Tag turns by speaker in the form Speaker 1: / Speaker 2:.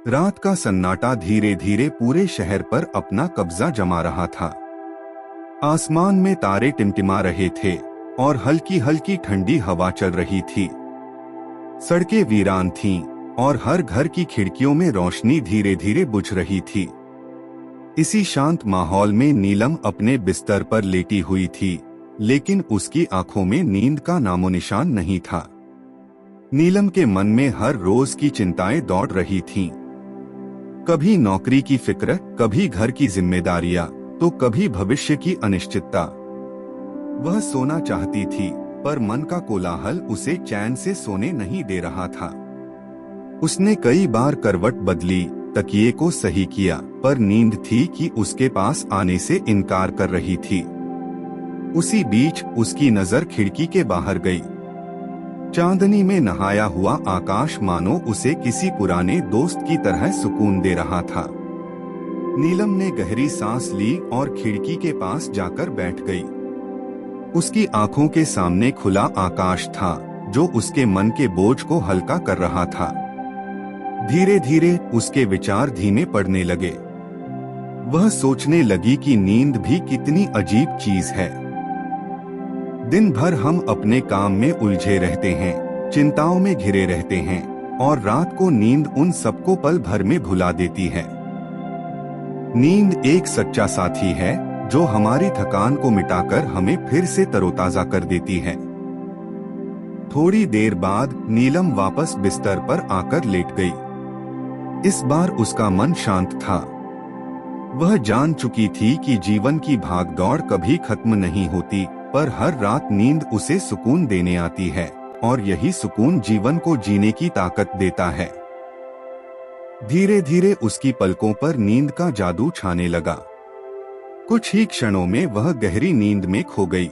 Speaker 1: रात का सन्नाटा धीरे धीरे पूरे शहर पर अपना कब्जा जमा रहा था। आसमान में तारे टिमटिमा रहे थे और हल्की हल्की ठंडी हवा चल रही थी। सड़कें वीरान थीं और हर घर की खिड़कियों में रोशनी धीरे धीरे बुझ रही थी। इसी शांत माहौल में नीलम अपने बिस्तर पर लेटी हुई थी, लेकिन उसकी आंखों में नींद का नामोनिशान नहीं था। नीलम के मन में हर रोज की चिंताएं दौड़ रही थीं। कभी नौकरी की फिक्र, कभी घर की जिम्मेदारियां, तो कभी भविष्य की अनिश्चितता। वह सोना चाहती थी, पर मन का कोलाहल उसे चैन से सोने नहीं दे रहा था। उसने कई बार करवट बदली, तकिए को सही किया, पर नींद थी कि उसके पास आने से इनकार कर रही थी। उसी बीच उसकी नजर खिड़की के बाहर गई। चांदनी में नहाया हुआ आकाश मानो उसे किसी पुराने दोस्त की तरह सुकून दे रहा था। नीलम ने गहरी सांस ली और खिड़की के पास जाकर बैठ गई। उसकी आंखों के सामने खुला आकाश था, जो उसके मन के बोझ को हल्का कर रहा था। धीरे धीरे उसके विचार धीमे पड़ने लगे। वह सोचने लगी कि नींद भी कितनी अजीब चीज है। दिन भर हम अपने काम में उलझे रहते हैं, चिंताओं में घिरे रहते हैं, और रात को नींद उन सबको पल भर में भुला देती है। नींद एक सच्चा साथी है, जो हमारी थकान को मिटाकर हमें फिर से तरोताजा कर देती है। थोड़ी देर बाद नीलम वापस बिस्तर पर आकर लेट गई। इस बार उसका मन शांत था। वह जान चुकी थी कि जीवन की भागदौड़ कभी खत्म नहीं होती, पर हर रात नींद उसे सुकून देने आती है, और यही सुकून जीवन को जीने की ताकत देता है। धीरे धीरे उसकी पलकों पर नींद का जादू छाने लगा। कुछ ही क्षणों में वह गहरी नींद में खो गई।